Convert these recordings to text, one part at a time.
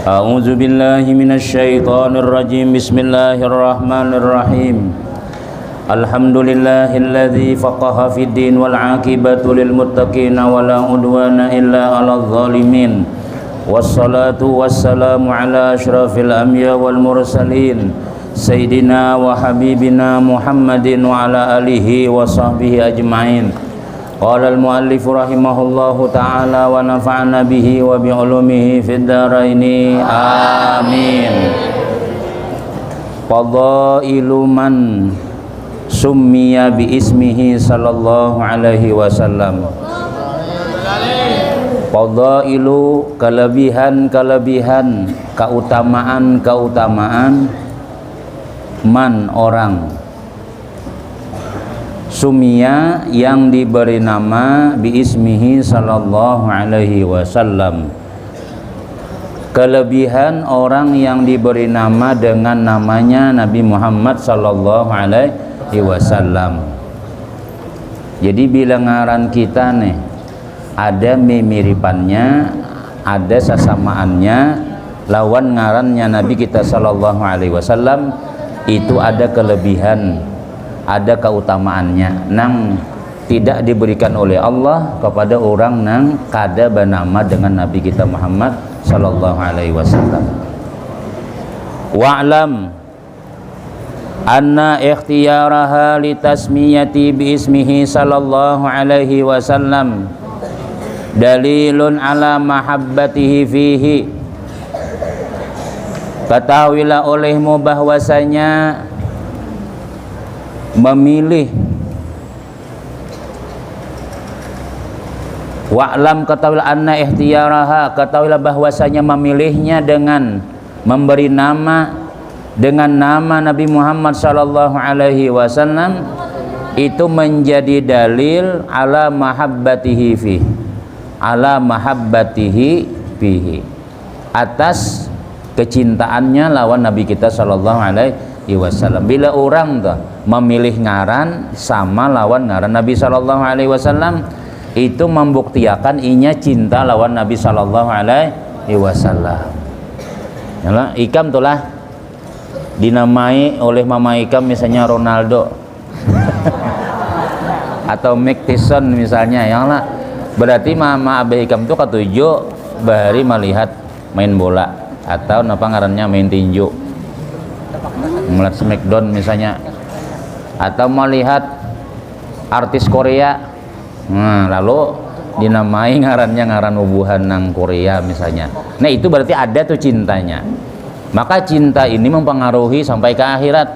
A'udzu billahi minasy syaithanir rajim. Bismillahirrahmanirrahim. Alhamdulillahilladzi faqaha fid din wal 'aqibatu lil muttaqin wa la udwana illa 'alal zalimin. Wassalatu wassalamu ala asyrafil anbiya wal mursalin sayyidina wa habibina Muhammadin wa ala alihi wa sahbihi ajma'in. Qala al-muallif rahimahullahu ta'ala wa nafa'ana bihi wa bi ulumihi fid dharaini amin. Fadailu man summiya bi ismihi sallallahu alaihi wasallam. Fadailu, kelebihan-kelebihan, keutamaan-keutamaan man orang sumia yang diberi nama biismihi sallallahu alaihi wasallam. Kelebihan orang yang diberi nama dengan namanya Nabi Muhammad sallallahu alaihi wasallam. Jadi bila ngaran kita nih ada memiripannya, ada sesamaannya lawan ngarannya Nabi kita sallallahu alaihi wasallam, itu ada kelebihan, ada keutamaannya nang tidak diberikan oleh Allah kepada orang nang kada bernama dengan Nabi kita Muhammad sallallahu alaihi wasallam. Wa'lam anna ikhtiyaraha li tasmiyati bi ismihi sallallahu alaihi wasallam dalilun ala mahabbatihi fihi. Ketahuilah olehmu bahwasanya memilih, wa'lam, ketahuilah anna ikhtiyaraha, ketahuilah bahwasanya memilihnya dengan memberi nama dengan nama Nabi Muhammad sallallahu alaihi wasallam itu menjadi dalil ala mahabbatihi fihi, ala mahabbatihi fihi, atas kecintaannya lawan Nabi kita sallallahu alaihi wasallam. Bila orang tuh memilih ngaran sama lawan ngaran Nabi sallallahu alaihi wasallam, itu membuktikan inya cinta lawan Nabi sallallahu alaihi wasallam. Yalah, Ikam tulah dinamai oleh Mama Ikam misalnya Ronaldo atau Mike Tyson misalnya, yalah, berarti Mama Abah Ikam tuh ketujuh bahari melihat main bola atau napa ngarannya main tinju, melihat Smackdown misalnya, atau melihat artis Korea, lalu dinamai ngarannya ngaran ubuhan nang Korea misalnya. Nah itu berarti ada tuh cintanya. Maka cinta ini mempengaruhi sampai ke akhirat.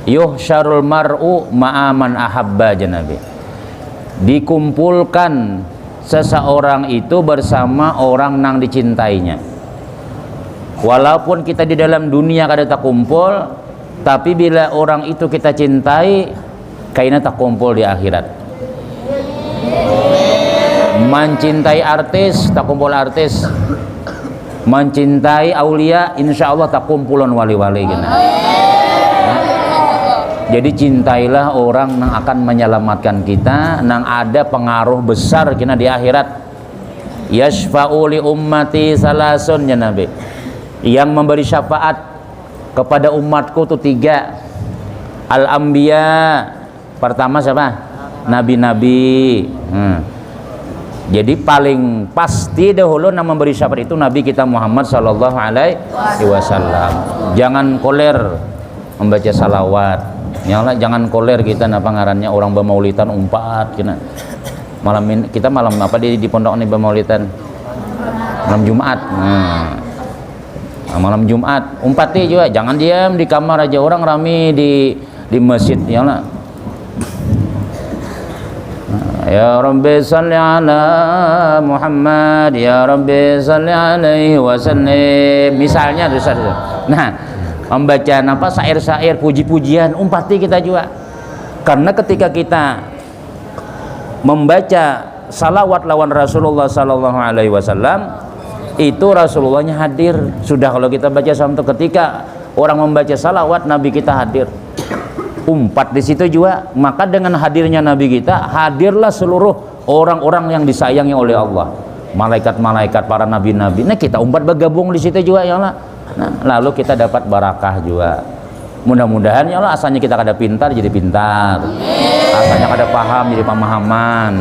Yuhsyarul mar'u ma'aman ahabba, Nabi. Dikumpulkan seseorang itu bersama orang nang dicintainya. Walaupun kita di dalam dunia kada tak kumpul, tapi bila orang itu kita cintai, kaina tak kumpul di akhirat. Mencintai artis, tak kumpul artis. Mencintai aulia, insya Allah tak kumpulan wali-wali gini. Jadi cintailah orang yang akan menyelamatkan kita, yang ada pengaruh besar kena di akhirat. Yashfa'u li ummati salasun, ya Nabi. Yang memberi syafaat kepada umatku tuh tiga. Al-Anbiya, pertama siapa? Nabi-nabi. Jadi paling pasti dahulu yang memberi syafaat itu Nabi kita Muhammad sallallahu alaihi wasallam. Jangan koler membaca salawat. Yalah, jangan koler kita napa ngarannya orang bemaulitan umpat kena. Malam ini kita malam apa di pondok ini bemaulitan? Malam Jumat. Malam Jumat umpati juga, jangan diam di kamar aja, orang rame di masjid, ya lah. Ya Rabbi salli ala Muhammad, ya Rabbi salli alaihi wasallam misalnya dosa. Nah, membaca apa syair-syair puji-pujian umpati kita juga, karena ketika kita membaca salawat lawan Rasulullah sallallahu alaihi wasallam, itu Rasulullahnya hadir. Sudah kalau kita baca sampai ketika orang membaca salawat, Nabi kita hadir. Umpat di situ juga. Maka dengan hadirnya Nabi kita, hadirlah seluruh orang-orang yang disayangi oleh Allah. malaikat-malaikat, para nabi-nabi. Nah, kita umat bergabung di situ juga ya Allah. Nah, lalu kita dapat barakah juga. Mudah-mudahan ya Allah, asalnya kita kada pintar jadi pintar. Asalnya kada paham jadi pemahaman.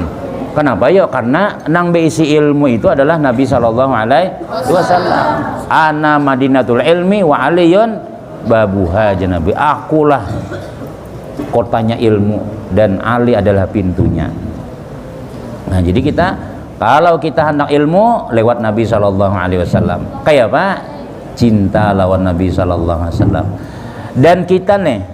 Kenapa ya? Karena nang beisi ilmu itu adalah Nabi sallallahu alaihi wasallam. Ana madinatul ilmi wa aliyun babuha, Nabi. Akulah kotanya ilmu dan Ali adalah pintunya. Nah, jadi kita kalau kita hendak ilmu lewat Nabi sallallahu alaihi wasallam. Kayak apa? Cinta lawan Nabi sallallahu alaihi wasallam. Dan kita nih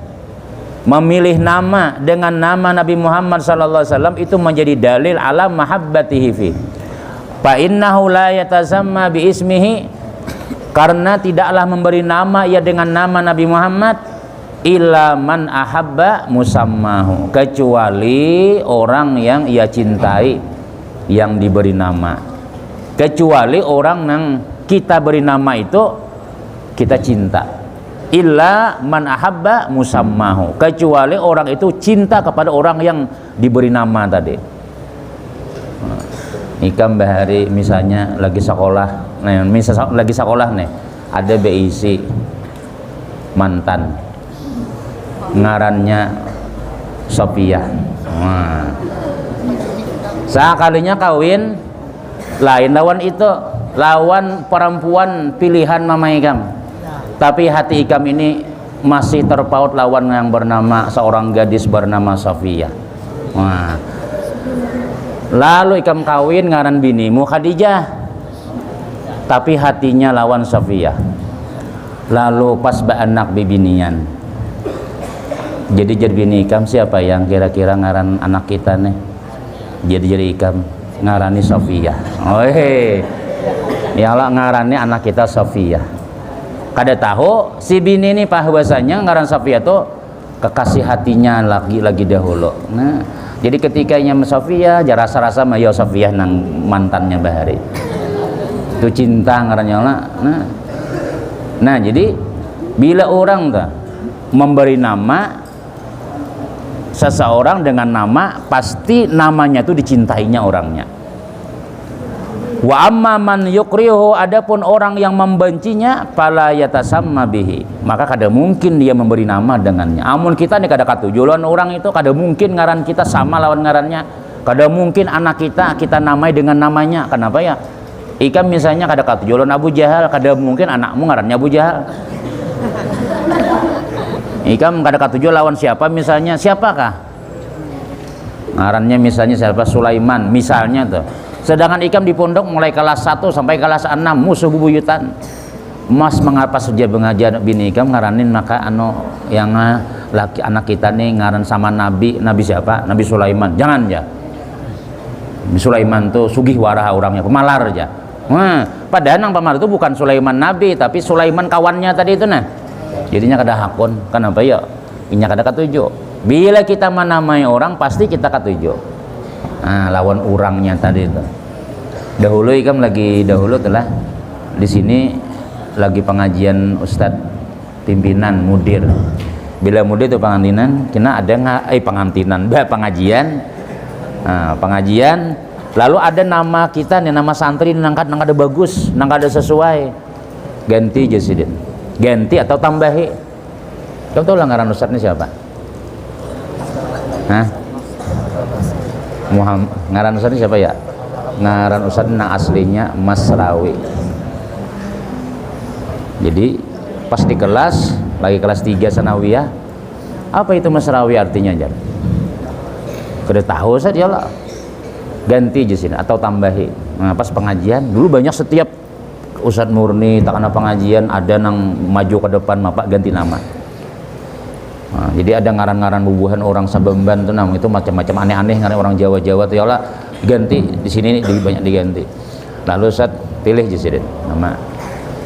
memilih nama dengan nama Nabi Muhammad sallallahu alaihi wasallam itu menjadi dalil ala mahabbatihi fi. Fa innahu la yatasamma bi ismihi, karena tidaklah memberi nama ia dengan nama Nabi Muhammad illa man ahabba musammahu, kecuali orang yang ia cintai yang diberi nama. Kecuali orang yang kita beri nama itu kita cinta. Illa man ahabba musammahu, kecuali orang itu cinta kepada orang yang diberi nama tadi. Ikam bahari misalnya lagi sekolah, lagi sekolah nih, ada BIC mantan, ngarannya Sophia. Sekalinya kawin, lain lawan itu, lawan perempuan pilihan mama ikam. Tapi hati ikam ini masih terpaut lawan yang bernama seorang gadis bernama Sophia. Lalu ikam kawin ngaran binimu Khadijah, tapi hatinya lawan Sophia. Lalu pas baanak bibinian, jadi bini ikam siapa yang kira-kira ngaran anak kita nih? Jadi ikam ngarani Sophia. Ya Allah, ngarani anak kita Sophia. Kada tahu si bini ini bahwasanya ngaran Sophia tuh kekasih hatinya lagi dahulu. Nah, jadi ketikanya Sophia jara rasa mah ya Sophia nang mantannya bahari. Itu cinta ngarannya Allah. Nah, jadi bila orang tuh memberi nama seseorang dengan nama, pasti namanya itu dicintainya orangnya. Wa amma man yukrihu, adapun orang yang membencinya, fala yatasamma bihi, maka kada mungkin dia memberi nama dengannya. Amun kita nih kada katujulan orang itu, kada mungkin ngaran kita sama lawan ngarannya. Kada mungkin anak kita namai dengan namanya. Kenapa ya? Ikam misalnya kada katujulan Abu Jahal, kada mungkin anakmu ngarannya Abu Jahal. Ikam kada katuju lawan siapa misalnya, siapakah ngarannya misalnya siapa, Sulaiman misalnya tuh. Sedangkan ikam di pondok mulai kelas 1 sampai kelas 6 musuh bubuyutan. Mas mengapa sejak mengajar bini ikam ngaranin maka yang laki anak kita nih ngaran sama nabi siapa? Nabi Sulaiman. Jangan ya. Nabi Sulaiman tuh sugih waraha orangnya, pemalar aja. Padahal nang pemalar itu bukan Sulaiman nabi, tapi Sulaiman kawannya tadi itu nah. Jadinya kada hakun. Kenapa ya? Inya kada katuju. Bila kita menamai orang pasti kita katuju. Lawan orangnya tadi itu. Dahulu ikam dahulu telah di sini lagi pengajian Ustadz pimpinan mudir. Bila mudir itu pengantinan, kena ada pengajian. Pengajian lalu ada nama kita nih, nama santri nang ada bagus, nang ada sesuai. Ganti Jasidin. Ganti atau tambahi. Kamu tahu lah ngaran Ustadz ini siapa? Muhammad. Ngaran Ustadz ini siapa ya? Ngaran Ustadz nang aslinya Masrawi. Jadi pas di kelas, lagi kelas 3 sanawiyah, apa itu Masrawi artinya aja? Kada tahu saja lah. Ganti aja sini atau tambahi. Nah, pas pengajian dulu banyak setiap Ustadz murni tak kena pengajian ada nang maju ke depan mapak ganti nama. Nah, jadi ada ngaran-ngaran bubuhan orang Sabemban tuh itu macam-macam aneh-aneh ngaran orang Jawa-Jawa tuh ya Allah ganti di sini banyak diganti. Lalu Ustaz pilih di sini nama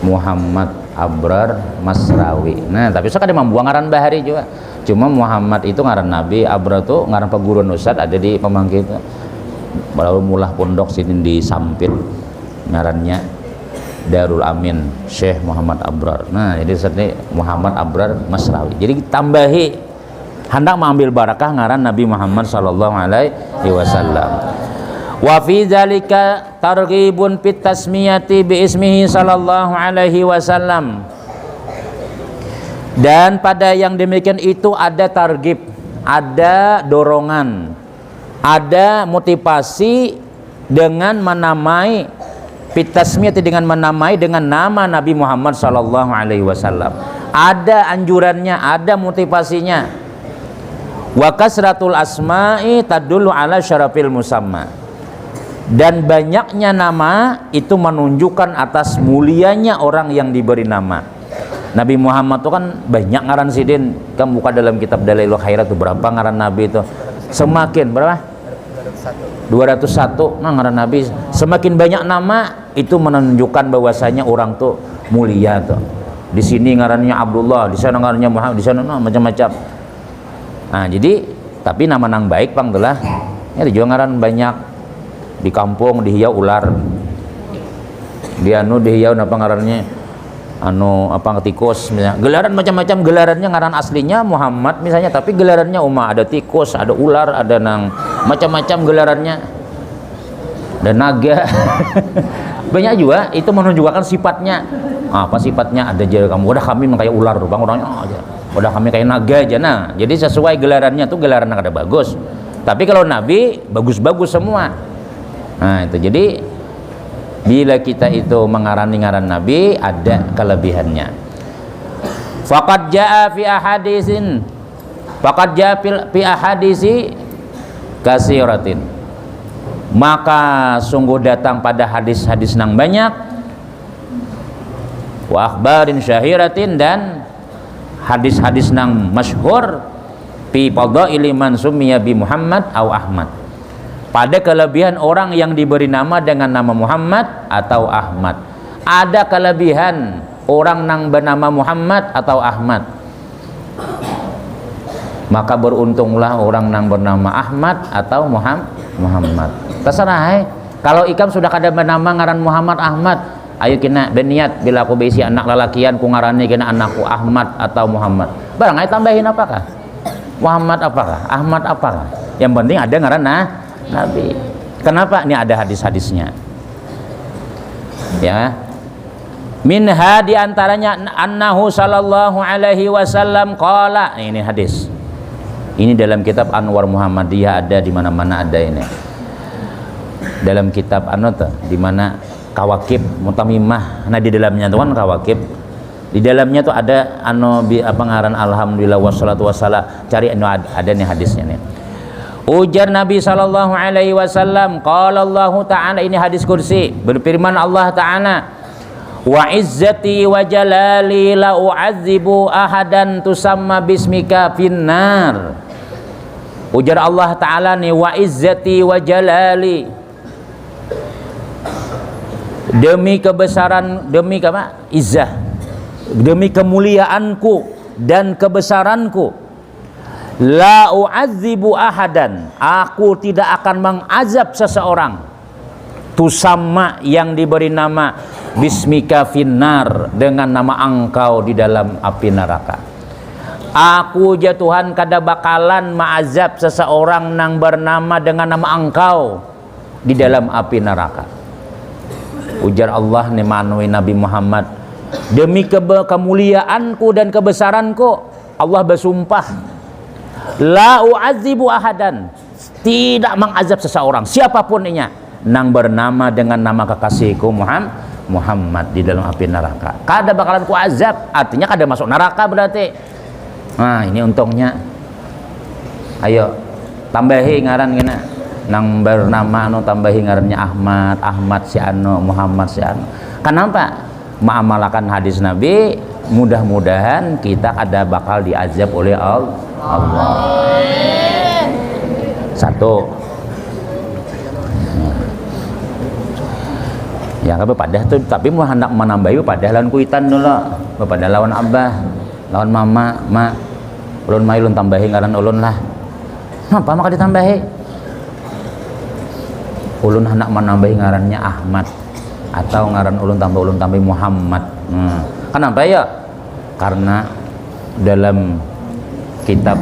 Muhammad Abrar Masrawi. Nah, tapi saya kada membuang ngaran bahari juga. Cuma Muhammad itu ngaran Nabi, Abrar tuh ngaran perguruan Ustaz ada di Pemangkit. Lalu mulah pondok sini di Sampit ngarannya Darul Amin Syekh Muhammad Abrar. Nah, jadi Ustaz ini Muhammad Abrar Masrawi. Jadi tambahi hendak mengambil barakah ngaran Nabi Muhammad sallallahu alaihi wasallam. Wa fi dzalika targhibun fit tasmiyati bi ismihi sallallahu alaihi wasallam. Dan pada yang demikian itu ada targhib, ada dorongan, ada motivasi dengan menamai fit tasmiyati, dengan menamai dengan nama Nabi Muhammad sallallahu alaihi wasallam. Ada anjurannya, ada motivasinya. Wa kasratul asma'i tadullu ala syarafil musamma. Dan banyaknya nama itu menunjukkan atas mulianya orang yang diberi nama. Nabi Muhammad itu kan banyak ngaran sidin. Kamu buka dalam kitab Dalailul Khairat itu berapa ngaran Nabi itu? Semakin berapa? 201 nah ngaran Nabi. Semakin banyak nama itu menunjukkan bahwasanya orang tuh mulia tuh. Di sini ngarannya Abdullah, di sana ngarannya Muhammad, di sana macam-macam. Nah, jadi tapi nama nang baik pang tuh lah. Ya juga ngaran banyak. Di kampung dihiau ular, dia dihiau apa ngarannya apa tikus misalnya. Gelaran macam-macam, gelarannya ngaran aslinya Muhammad misalnya, tapi gelarannya ada tikus, ada ular, ada nang macam-macam gelarannya, dan naga. Banyak juga itu menunjukkan sifatnya. Apa sifatnya? Ada jadi kamu udah kami kayak ular bang orangnya aja, udah kami kayak naga aja. Nah jadi sesuai gelarannya tuh gelaran yang ada bagus, tapi kalau Nabi bagus-bagus semua. Nah itu jadi bila kita itu mengarani ngaran Nabi ada kelebihannya. Faqad jaa fi ahadisin, faqad jaa fi ahadisi kasiratin. Maka sungguh datang pada hadis-hadis nang banyak, wa akhbarin syahiratin, dan hadis-hadis nang masyhur fi fadaili man summiya bi Muhammad au Ahmad, pada kelebihan orang yang diberi nama dengan nama Muhammad atau Ahmad. Ada kelebihan orang nang bernama Muhammad atau Ahmad, maka beruntunglah orang nang bernama Ahmad atau Muhammad. Terserah kalau ikam sudah kada bernama ngaran Muhammad Ahmad, ayo kena berniat bila aku bisi anak lalakian ku ngarani kena anakku Ahmad atau Muhammad. Barang ayo tambahin apakah? Muhammad apakah? Ahmad apakah? Yang penting ada ngaran Nabi. Kenapa? Ini ada hadis-hadisnya. Ya. Minha di antaranya annahu sallallahu alaihi wasallam qala. Ini hadis. Ini dalam kitab Anwar Muhammadiyah ada, di mana-mana ada ini. Dalam kitab di mana Kawakib Mutamimah. Nah di dalamnya tuh kan Kawakib. Di dalamnya tuh ada apa ngaran alhamdulillah wassalatu wassalam. Cari ada nih hadisnya nih. Ujar Nabi sallallahu alaihi wasallam, qala Allah Ta'ala, ini hadis kursi, berfirman Allah Ta'ala, wa izzati wa jalali la u'adzibu ahadan tusamma bismika finnar. Ujar Allah Ta'ala nih, wa izzati wa jalali, demi kebesaran, demi apa? Izzah, demi kemuliaanku dan kebesaranku, la u'adzibu ahadan, aku tidak akan mengazab seseorang, tusamma yang diberi nama bismika finnar, dengan nama engkau di dalam api neraka. Aku ya Tuhan kada bakalan mengazab seseorang nang bernama dengan nama engkau di dalam api neraka. Ujar Allah nih manui Nabi Muhammad, demi kemuliaanku dan kebesaranku Allah bersumpah, la u'adzibu ahadan, tidak mengazab seseorang siapapun inya nang bernama dengan nama kekasihku Muhammad di dalam api neraka. Kada bakalan ku azab, artinya kada masuk neraka berarti. Nah ini untungnya. Ayo tambahi ngaran kena nang bernama tambahi ngarannya Ahmad si anu, Muhammad si anu. Kenapa? Mengamalkan hadis Nabi, mudah-mudahan kita ada bakal diazab oleh Allah. Satu. Ya kan padah tuh, tapi mau hendak menambahi padah lawan kuitan dulu. Padah lawan abah, lawan mama, ulun mai ulun tambahi ngaran ulun lah. Napa maka ditambahi? Ulun hendak menambahi ngarannya Ahmad, atau ngaran ulun tambahi Muhammad. Kenapa ya? Karena dalam kitab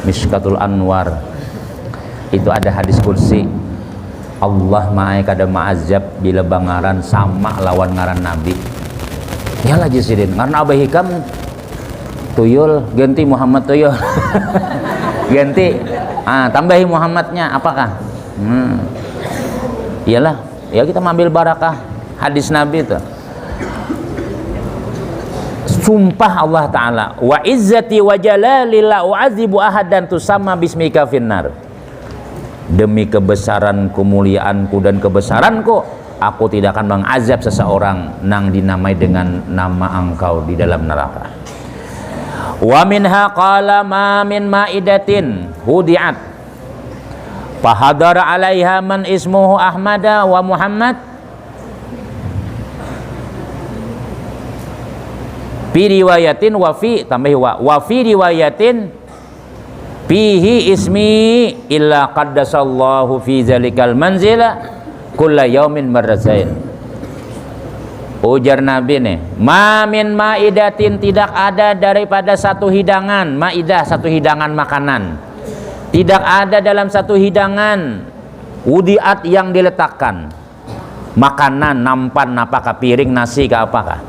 Mishkatul Anwar itu ada hadis kursi, Allah ma'ai kada ma'azab bila bangaran sama lawan ngaran Nabi. Ya lagi sidin karena Abah Hikam tuyul ganti Muhammad tuyul. Ganti tambahi Muhammadnya apakah? Iyalah, ya kita mengambil barakah hadis Nabi itu. Sumpah Allah Ta'ala, wa izzati wa jalali la u'adzibu ahadan tusamma bismika finnar. Demi kebesaran, kemuliaanku dan kebesaranku, aku tidak akan mengazab seseorang nang dinamai dengan nama engkau di dalam neraka. Wa minha qala ma min ma'idatin hudi'at fahadara 'alaiha man ismuhu Ahmada wa Muhammad fi riwayatin wa fi tambahi wa fi riwayatin fihi ismi illa qaddasallahu fi zalikal manzila kulla yaumin marratain. Ujar Nabi nih, ma min maidatin, tidak ada daripada satu hidangan, maidah satu hidangan makanan, tidak ada dalam satu hidangan wudiat yang diletakkan makanan, nampan apakah piring nasi ke apakah,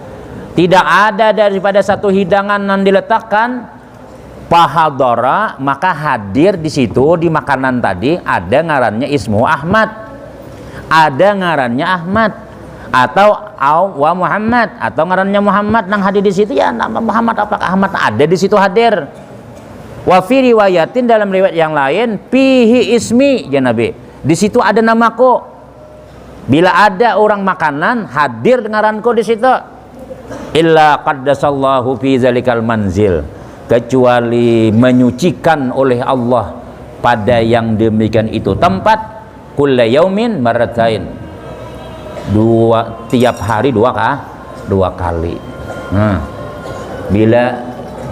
tidak ada daripada satu hidangan yang diletakkan pahadara maka hadir di situ di makanan tadi ada ngarannya ismu Ahmad, ada ngarannya Ahmad atau wa Muhammad atau ngarannya Muhammad nang hadir di situ ya nama Muhammad apakah Ahmad ada di situ hadir. Wa fi riwayatin dalam riwayat yang lain fihi ismi ya Nabi, di situ ada namaku. Bila ada orang makanan hadir ngaranku di situ. Illa qaddasallahu fi zalikal manzil, kecuali menyucikan oleh Allah pada yang demikian itu tempat kulla yaumin marratain, tiap hari dua kali. Nah, bila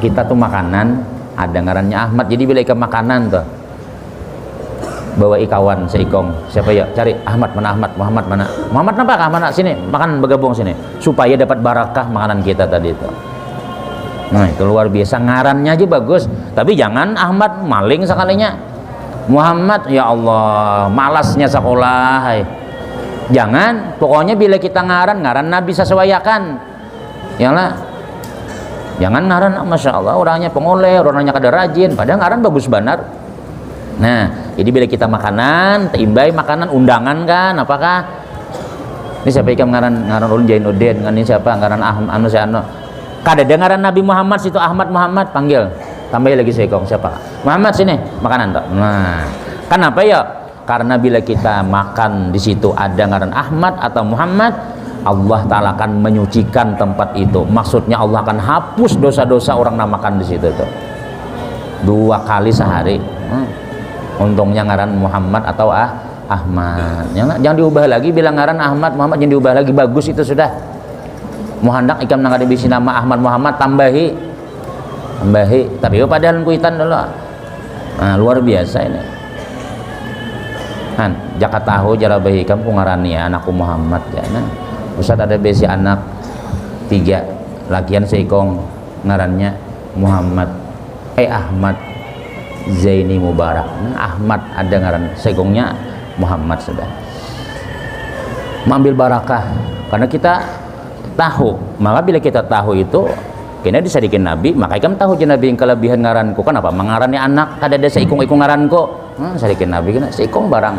kita tuh makanan ada ngarannya Ahmad, jadi bila ikan makanan tuh bawa ikawan seikong siapa ya cari Ahmad mana Ahmad Muhammad mana Muhammad nampak Ahmad sini makan bergabung sini supaya dapat barakah makanan kita tadi itu. Nah itu luar biasa, ngarannya aja bagus tapi jangan Ahmad maling sekalinya. Muhammad ya Allah malasnya sekolah hai. Jangan, pokoknya bila kita ngaran Nabi sesuaikan ya lah. Jangan ngaran Masya Allah orangnya pengoleh, orangnya kada rajin padahal ngaran bagus benar. Nah jadi bila kita makanan teimbai makanan undangan kan apakah ini siapa ikan ngaran ulun Jainuddin kan ini siapa ngaran anu si anu kada dengaran Nabi Muhammad situ Ahmad Muhammad panggil tambahin lagi seikong siapa Muhammad sini makanan tuh. Nah kenapa ya karena bila kita makan di situ ada ngaran Ahmad atau Muhammad, Allah Ta'ala akan menyucikan tempat itu. Maksudnya Allah akan hapus dosa-dosa orang namakan di situ tuh 2 kali sehari. Untungnya ngaran Muhammad atau Ahmad. Jangan diubah lagi bilang ngaran Ahmad Muhammad, jangan diubah lagi, bagus itu sudah. Muhandak ikam nang ada bisi nama Ahmad Muhammad tambahi. Tapi padahal kuitan dulu. Nah, luar biasa ini. Kan jaka tahu jara bayi kamu ngarani ya anakku Muhammad ya. Nah, Ustaz ada besi anak 3 lakian seikong ngarannya Muhammad Ahmad Zaini Mubarak. Nah, Ahmad ada ngaran seikongnya Muhammad sudah. Mengambil barakah karena kita tahu, maka bila kita tahu itu kena disadikin Nabi, maka ikam tahu je Nabi yang kelebihan ngaranku. Kenapa? Mengarani anak kada ada seikong-ikong ngaranku. Sadikin Nabi kena seikong barang.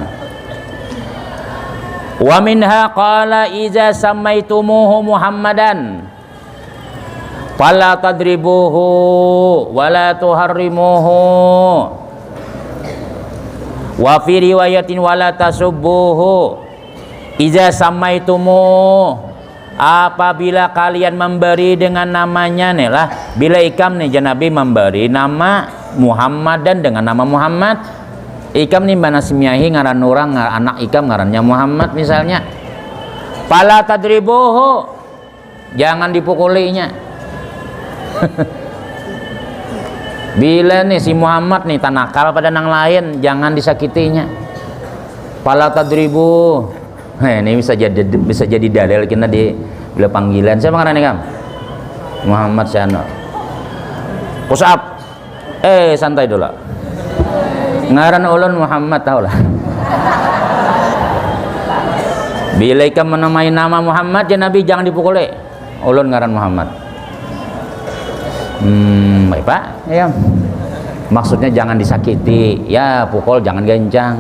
Wa minha qala iza samaitumuhu Muhammadan fala tadribuhu wala tuharrimuhu wa fi riwayatin wala tasubbuhu iza samaitumuhu, apabila kalian memberi dengan namanya nih lah, bila ikam nih Nabi memberi nama Muhammad dan dengan nama Muhammad ikam nih banasmiahi ngaran orang anak ikam ngarannya Muhammad misalnya, fala tadribuhu, jangan dipukulinya. Bila nih si Muhammad nih tanakal pada nang lain jangan disakitinya, fala tadribu. Ini bisa jadi dalil kita di bila panggilan siapa ngaran ikam Muhammad Syano Kusab santai dulu ngaran ulun Muhammad tahu lah. Bila ikam menamai nama Muhammad ya Nabi jangan dipukuli. Ulun ngaran Muhammad. Baik Pak, ya. Maksudnya jangan disakiti, ya pukul jangan gancang.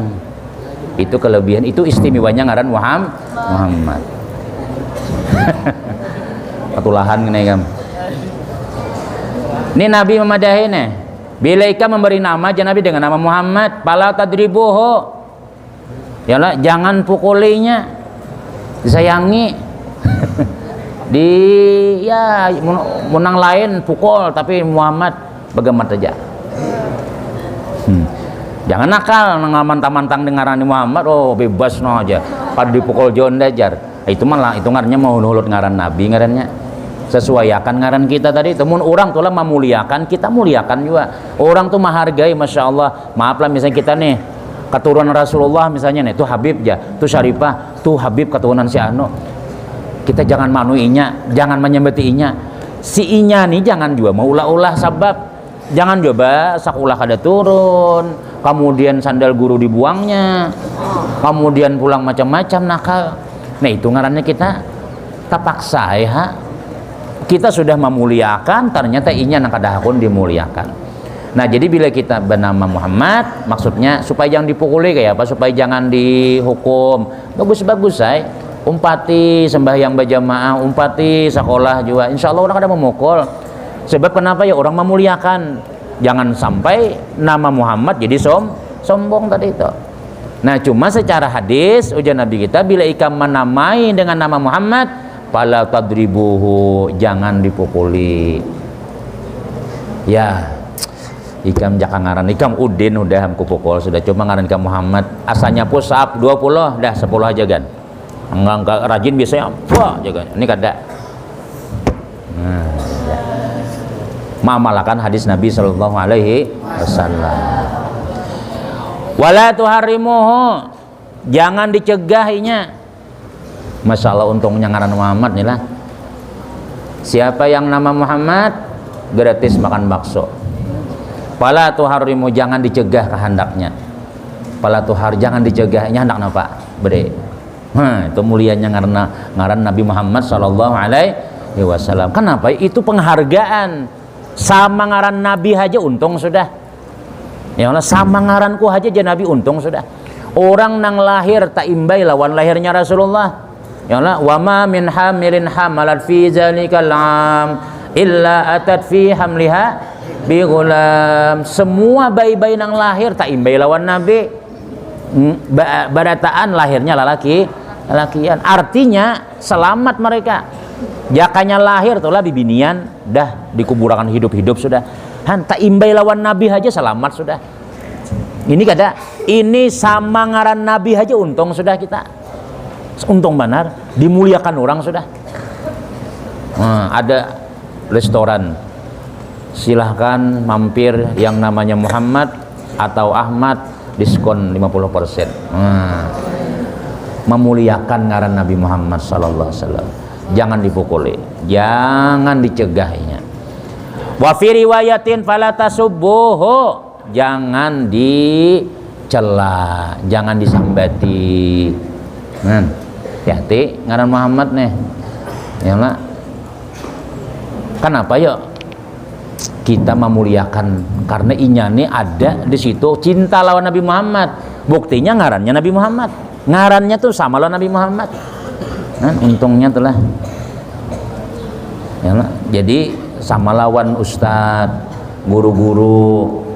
Itu kelebihan, itu istimewanya ngaran Muhammad. Patulahan gini kam. Ini Nabi memadahi nih. Bila ikam memberi nama aja Nabi dengan nama Muhammad, pala tadribuhu. Yalah, jangan pukulinya. Disayangi. Ya menang lain pukul, tapi Muhammad begemat aja. Jangan nakal mantang-mantang dengaran Muhammad, oh bebas no aja. Pada dipukul John dajar. Itu malah itu ngarannya mau nulut ngaran Nabi ngarannya. Sesuaikan ngaran kita tadi. Temun orang tuh lah memuliakan, kita muliakan juga. Orang tuh menghargai, masya Allah. Maaf lah misalnya kita nih keturunan Rasulullah misalnya nih, tuh Habib ya, tuh Syarifah, tuh Habib keturunan si Ano. Kita jangan manuinya, jangan menyembetinya. Si inya nih jangan juga mau ulah-ulah sabab. Jangan coba sakulah kada turun, kemudian sandal guru dibuangnya, kemudian pulang macam-macam nakal. Nah itu ngarannya kita terpaksa ya. Kita sudah memuliakan, ternyata inya nak kadahakun dimuliakan. Nah jadi bila kita bernama Muhammad, maksudnya supaya jangan dipukuli kayak apa, supaya jangan dihukum. Bagus-bagus say. Umpati sembahyang berjamaah, umpati sekolah juga. Insya Allah orang ada memukul. Sebab kenapa ya orang memuliakan. Jangan sampai nama Muhammad jadi sombong tadi itu. Nah cuma secara hadis ujar Nabi kita, bila ikam menamai dengan nama Muhammad, fala tadribuhu, jangan dipukuli. Ya, ikam jangan ngaran, ikam udin udah hamku pukul sudah, cuma ngaran ikam Muhammad. Asalnya pusap 20, dah 10 aja kan. Enggak rajin biasanya apa aja kan. Ini kada. Nah, ya. Mengamalkan hadis Nabi sallallahu alaihi wasallam. Wala tuharimuhu, jangan dicegahinya. Masya Allah untungnya ngaran Muhammad nih lah. Siapa yang nama Muhammad gratis makan bakso. Wala tuharimu, jangan dicegah kehendaknya. Wala tuhar, jangan dicegahnya hendak napa? Bede. Itu mulianya ngaran Nabi Muhammad sallallahu alaihi wasallam. Kenapa? Itu penghargaan. Sama ngaran Nabi aja untung sudah. Ya Allah, sama ngaranku aja Nabi untung sudah. Orang nang lahir tak imbai lawan lahirnya Rasulullah. Ya Allah, wa ma min hamilin hamalat fi zalikal am illa atat fi hamliha bi ghulam. Semua bayi-bayi nang lahir tak imbai lawan Nabi. Badataan lahirnya lalakian. Artinya selamat mereka. Jakanya lahir tulah bibinian dah dikuburkan hidup-hidup sudah. Han tak imbai lawan Nabi aja selamat sudah. Ini kada, ini sama ngaran Nabi aja untung sudah kita. Untung benar, dimuliakan orang sudah. Ada restoran, silahkan mampir yang namanya Muhammad atau Ahmad, diskon 50%. Memuliakan ngaran Nabi Muhammad sallallahu alaihi wasallam. Jangan dipukuli, jangan dicegahinya. Wa fi riwayatin fala tasubbuhu, jangan dicela, jangan disambati. Hati-hati ngaran Muhammad nih. Ya Allah. Kenapa ya kita memuliakan? Karena inya nih ada di situ cinta lawan Nabi Muhammad. Buktinya ngarannya Nabi Muhammad. Ngarannya tuh sama lawan Nabi Muhammad. Untungnya telah. Ya Allah. Jadi sama lawan ustadz, guru-guru.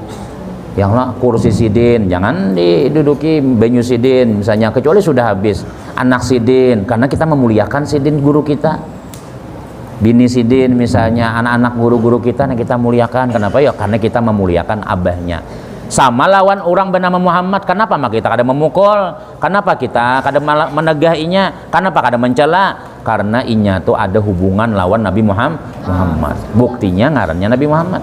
Yang lah kursi sidin jangan diduduki banyu sidin misalnya, kecuali sudah habis anak sidin, karena kita memuliakan sidin guru kita. Bini sidin misalnya, anak-anak guru-guru kita yang kita muliakan. Kenapa ya? Karena kita memuliakan abahnya. Sama lawan orang bernama Muhammad, kenapa kita kada memukul? Kenapa kita kada menegahinya? Kenapa kada mencela? Karena inya tuh ada hubungan lawan Nabi Muhammad. Buktinya ngarannya Nabi Muhammad.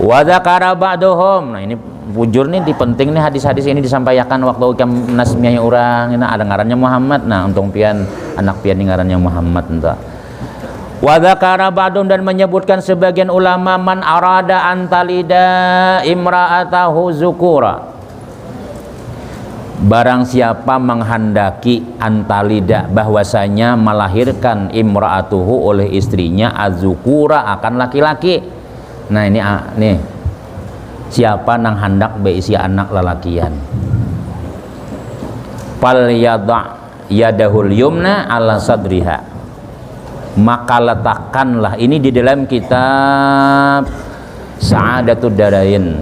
Wa dzakara ba'duhum. Nah ini bujur nih penting nih hadis-hadis ini disampaikan waktu kam nasmiahnya orang. Ini ada ngarannya Muhammad. Nah untung pian anak pian ngarannya Muhammad entah. Wa dzakara ba'dun, dan menyebutkan sebagian ulama, man arada antalida imra'atahu zukura, barang siapa menghendaki antalida bahwasanya melahirkan imra'atuhu oleh istrinya azukura akan laki-laki. Nah ini nih, siapa nang hendak beisi anak lalakian, fal yada' yadahul yumna ala sadriha, maka letakkanlah, ini di dalam kitab Sa'adatud Darain,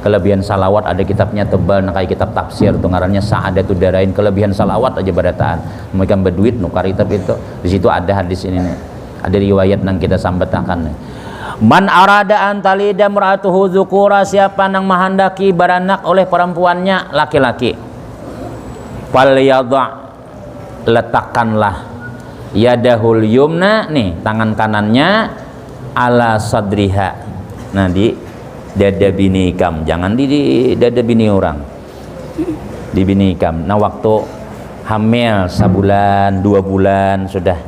kelebihan salawat, ada kitabnya tebal kayak kitab tafsir tuh ngarannya Sa'adatud Darain, kelebihan salawat aja barataan mereka berduit nukar kitab itu. Di situ ada hadis ini nih, ada riwayat nang kita sambetakan nih. Man arada antalida mar'atuhu dzukura, siapa nang menghendaki beranak oleh perempuannya laki-laki, fal yada', letakkanlah yadahul yumna, nih tangan kanannya, ala sadriha, nah di dada bini ikam, jangan di dada bini orang, di bini ikam. Nah waktu hamil sebulan 2 bulan sudah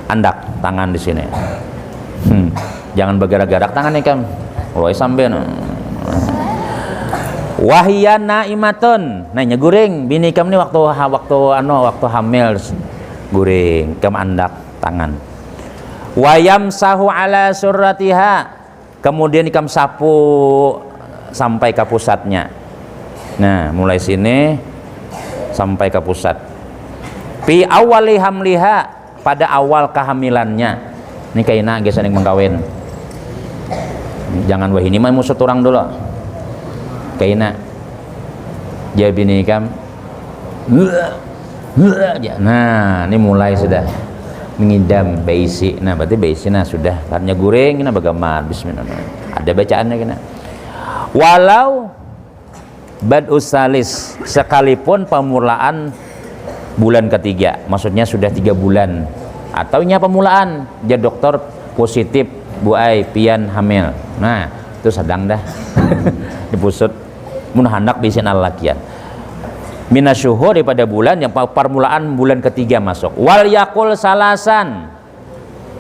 andak tangan di sini, jangan bergerak-gerak tangan ikam, woi sampai wahiyan naimatun, nah nyeguring bini ikam nih waktu hamil guring kam andak tangan. Wayam sahu ala surratiha, kemudian ikam sapu sampai ke pusatnya. Nah mulai sini sampai ke pusat. Pi awali hamliha, pada awal kehamilannya. Ini kayaknya geus yang mengkawin, jangan wah ini mah musuh orang dulu kayaknya jadi bini ikam. Nah ini mulai sudah mengidam beisi. Nah berarti beisi nah sudah karena goreng nah bagaimana bismillah, ada bacaannya kena. Walau bad'us salis, sekalipun pemulaan bulan ketiga, maksudnya sudah 3 bulan, atau nya pemulaan jadi dokter positif Bu Ai pian hamil, nah itu sedang dah dipusut mun hendak bisin alakian minasyuhur, daripada bulan yang permulaan bulan ketiga masuk. Wal yakul salasan,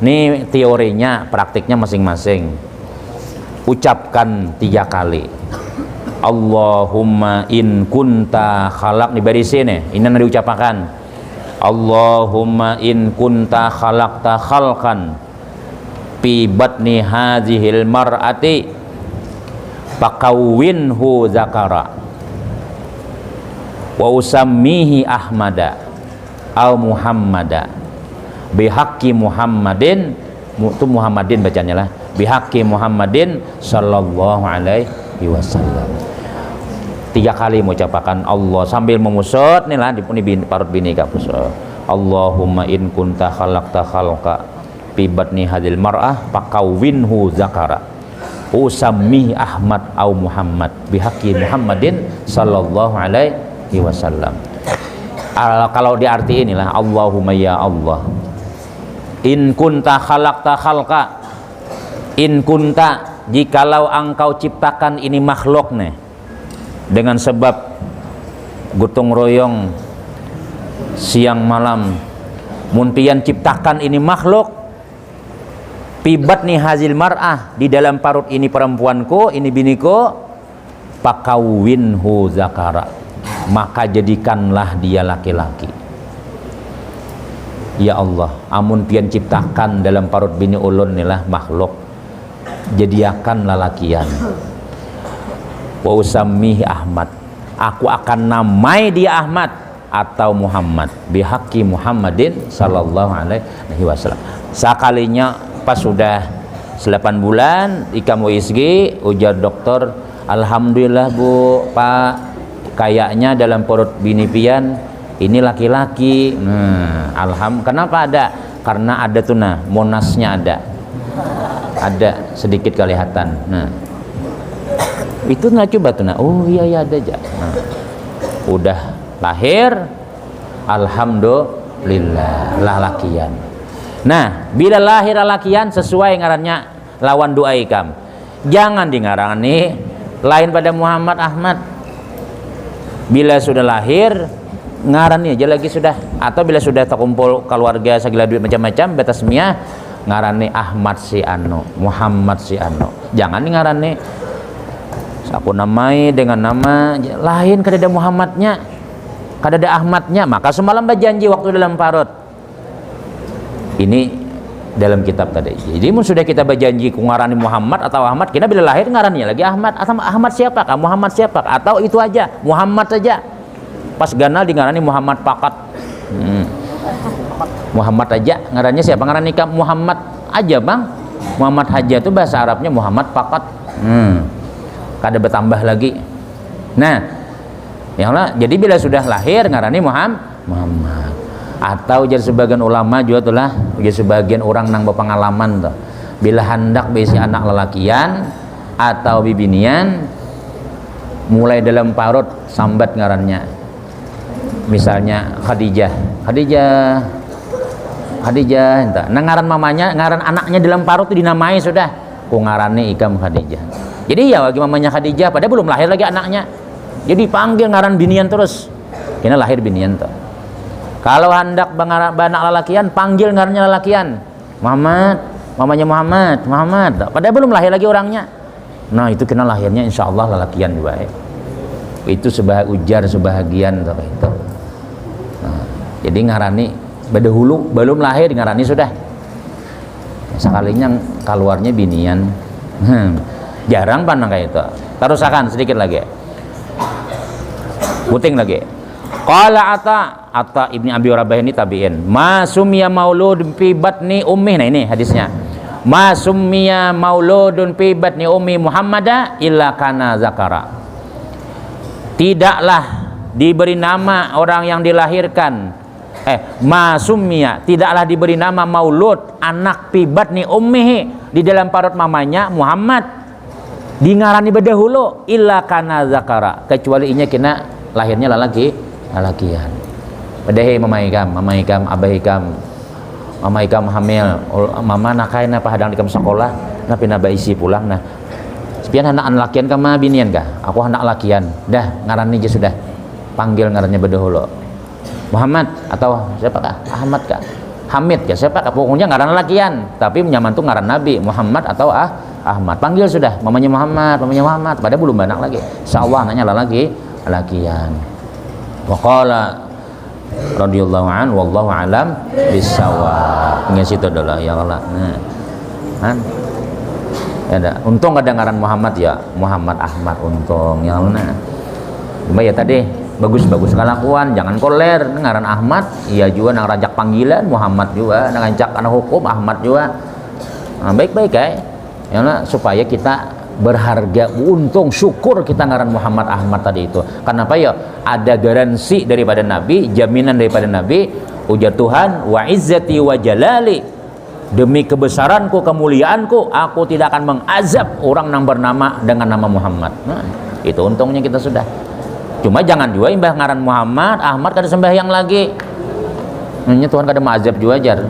ini teorinya, praktiknya masing-masing. Ucapkan 3 kali Allahumma in kunta khalaq, di baris ini nanti diucapkan Allahumma in kunta khalaqta khalqan fi batni hadhil mar'ati fakawwinhu zakara wa usammihi ahmada au muhammada bihaqqi muhammadin, itu muhammadin bacanya lah, bihaqqi muhammadin sallallahu alaihi wasallam. 3 kali mengucapkan Allah sambil memusut nih lah di parut bini kapusut. Allahumma in kunta khalaqta khalqa fi batni hadhil mar'ah fakawwinhu zakara usammihi ahmad au muhammad bihaqqi muhammadin sallallahu alaihi wasallam. Kalau diarti inilah Allahumma ya Allah, in kunta khalaqta khalqa, in kunta, jikalau engkau ciptakan ini makhluk nih dengan sebab gotong royong siang malam, muntian ciptakan ini makhluk pibat nih hazil mar'ah, di dalam parut ini perempuanku, ini biniku, pakawinhu zakara, maka jadikanlah dia laki-laki. Ya Allah, amun pian ciptakan dalam parut bini ulun nilah makhluk, jadiakanlah lakian. Wa usammihi Ahmad, aku akan namai dia Ahmad atau Muhammad bihaqqi Muhammadin sallallahu alaihi wasallam. Sekalinya pas sudah 8 bulan ikam USG, ujar dokter, alhamdulillah Bu, Pak, kayaknya dalam perut bini pian ini laki-laki. Kenapa ada? Karena ada tuh nah, monasnya ada sedikit kelihatan. Nah itu nah coba tuh nah, oh iya ada aja. Nah, udah lahir, alhamdulillah lah lakian. Nah bila lahir lakian sesuai ngarannya lawan doa ikam, jangan di ngarangan nih lain pada Muhammad Ahmad. Bila sudah lahir ngarannya aja lagi sudah, atau bila sudah terkumpul keluarga segala duit macam-macam betasmiyah ngarannya Ahmad si Ano, Muhammad si Ano. Jangan ngarannya aku namai dengan nama lain kada ada Muhammadnya. kada ada Ahmadnya, maka semalam berjanji waktu dalam parut. Ini dalam kitab tadi. Jadi sudah kita berjanji ngarani Muhammad atau Ahmad, kita bila lahir ngarannya lagi Ahmad atau Ahmad siapa kah? Muhammad siapa kah? Atau itu aja Muhammad saja. Pas ganal di ngarani Muhammad pakat. Muhammad aja ngarannya siapa? Ngarani Muhammad aja bang. Muhammad Haja itu bahasa Arabnya Muhammad pakat. Kada bertambah lagi. Nah, jadi bila sudah lahir ngarani Muhammad. Atau jadi sebagian ulama juga tuh lah, jadi sebagian orang nang berpengalaman tuh, bila hendak besi anak lelakian atau bibinian, mulai dalam parut sambat ngarannya, misalnya Khadijah, entah. Nah ngaran mamanya, ngaran anaknya dalam parut itu dinamai sudah, ku ngarani ikam Khadijah. Jadi ya bagi mamanya Khadijah, padahal belum lahir lagi anaknya, jadi panggil ngaran binian terus, kena lahir binian tuh. Kalau hendak banak lalakian, panggil ngarannya lalakian. Muhammad, mamanya Muhammad. Padahal belum lahir lagi orangnya. Nah itu kena lahirnya insya Allah lalakian juga. Itu sebahagian itu. Nah, jadi ngarani bedahulu belum lahir ngarani sudah. Sekalinya keluarnya binian. Jarang pandang kayak itu. Terusakan sedikit lagi. Puting lagi. Qala Atta ibni Abi Rabah ini tabi'in. Ma summiya mauludun fi batni ummi. Nah ini hadisnya. Ma summiya mauludun fi batni ummi Muhammada illa kana zakara. Tidaklah diberi nama orang yang dilahirkan. Ma summiya, tidaklah diberi nama maulud anak fi batni ummihi, di dalam parut mamanya Muhammad. Di ngarani bedahulu illa kana zakara, kecuali inya kena lahirnya lalakian. Padahal mamaikam, abahikam hamil, mama nakain apa hadang dikam sekolah, napi naba isi pulang. Nah, sepian anak lakian kama binian kah? Aku anak lakian. Dah ngaran aja sudah. Panggil ngarannya bedahulu. Muhammad atau siapa kah? Ahmad kah? Hamid kah? Siapa kah? Pokoknya ngaran lakian, tapi menyaman tuh ngaran Nabi Muhammad atau Ahmad. Panggil sudah, mamanya Muhammad. Padahal belum banyak lagi. Insyaallah anaknya lakian. Waqala radhiyallahu an wallahu alam bisawab. Ingat situ adalah ya Allah. Nah. Ada. Untung ada ngaran Muhammad ya, Muhammad Ahmad untung ya Allah. Cuma ya tadi bagus kelakuan, jangan koler ngaran Ahmad, iya juga nang rajak panggilan Muhammad juga, nang rancak anak hukum Ahmad juga. Nah, baik-baik ya Allah, supaya kita berharga, untung syukur kita ngaran Muhammad Ahmad tadi itu. Kenapa ya? Ada garansi daripada Nabi, jaminan daripada Nabi, ujar Tuhan, wa izzati wa jalali, demi kebesaranku, kemuliaanku, aku tidak akan mengazab orang yang bernama dengan nama Muhammad. Nah, itu untungnya kita sudah. Cuma jangan juga imbah ngaran Muhammad Ahmad kada sembahyang lagi. Ini Tuhan kada mengazab juga jar.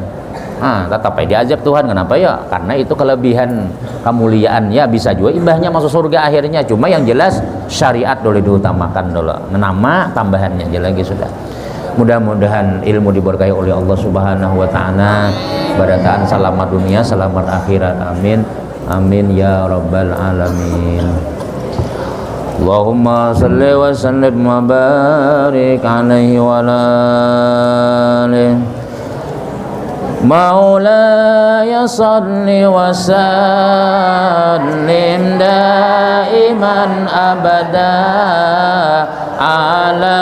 Tetap diazab Tuhan. Kenapa ya? Karena itu kelebihan kemuliaan ya, bisa juga imbahnya masuk surga akhirnya. Cuma yang jelas syariat dulu diutamakan dulu. Nama tambahannya aja lagi sudah. Mudah-mudahan ilmu diberkahi oleh Allah Subhanahu wa taala. Barataan selamat dunia, selamat akhirat. Amin. Amin ya rabbal alamin. Allahumma salli wa sallim wa barik alaihi wa alihi. Maulaya salli wa sallim daiman abada ala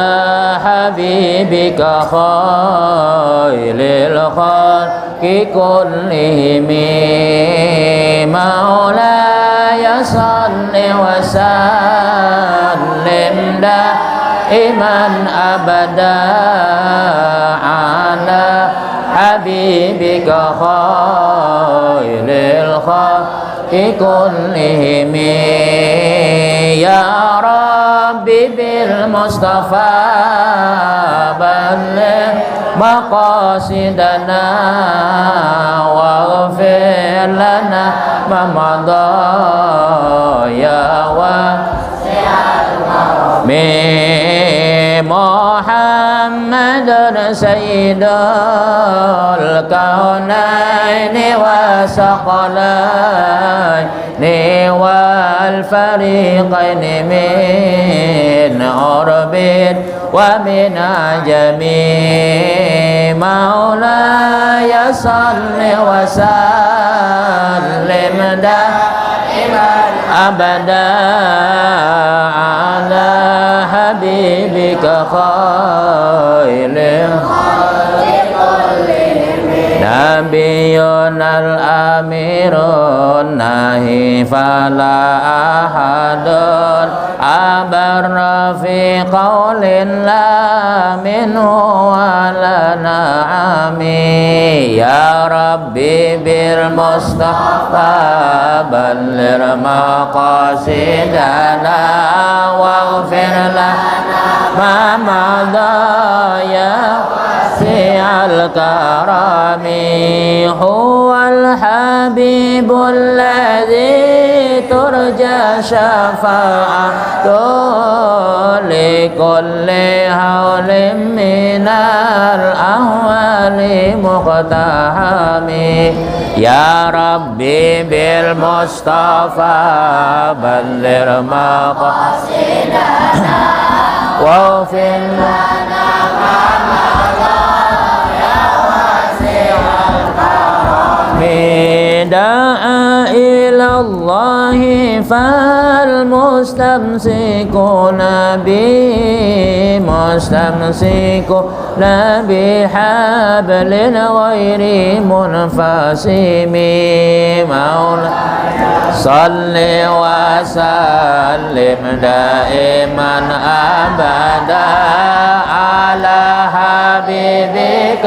habibika khairil khalqi kullihim. Maulaya salli wa sallim daiman abada ala habibika khairil khalqi kullihim. Ya Rabbi bil Mustafa balligh maqasidana waghfir lana ma madha ya wasi'al Muhammadur sayyidul kaunaini wa saqalaini wal fariqaini min orbit ومن جميع مولاي صل وسلم دائما أبدا على حبيبك خير نبينا الأمير النهي فلا أحد أبر في قول لا منه ولا نعم يا ربي بالمصطفى بلغ مقاصدنا واغفر لنا ما مضى يا واسع الكرم هو الحبيب الذي ترجى شفاعته لكل هول من الأهوال مقتحم يا ربي بالمصطفى بلغ مقاصدنا واغفر لنا ما مضى يا واسع الكرم دعا إلى الله فالمستمسكون به مستمسكون بحبل غير منفصم مولاي صل وسلم دائما أبدا على حبيبك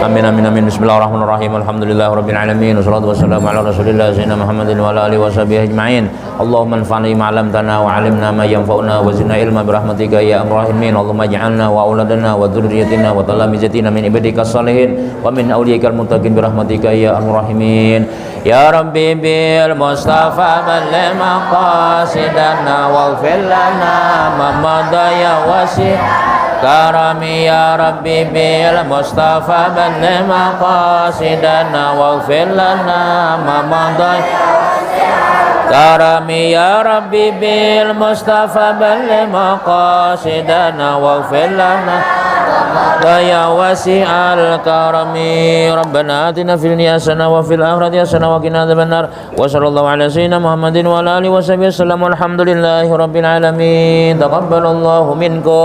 Amin amin amin bismillahirrahmanirrahim alhamdulillahirabbil alamin wassalatu wassalamu ala rasulillah sayyidina Muhammadin wa ala alihi washabihi ajma'in Allahumma anfa'na bima 'allamtana wa 'allimna ma yanfa'una wa zidna ilma birahmatika ya arhamar rahimin Allahumma ij'alna wa auladana wa dzurriyyatina wa talamizatina min ibadikas shalihin wa min awliyaikal muttaqin birahmatika ya arhamar rahimin ya rabbi bil mustafa balligh maqasidana waghfir lana ma madha ya wasi' karami ya rabbi bil mustafa balligh maqasidana waghfir lana ma madha karami ya rabbi bil mustafa balligh maqasidana waghfir lana ya wasi'al karami rabbana atina fil dunya hasanah wa fil akhirati hasanah wa qina adzabannar wa sallallahu ala sayyidina Muhammadin wa ala alihi washabihi wasallam walhamdulillahi rabbil alamin taqabbalallahu minkum.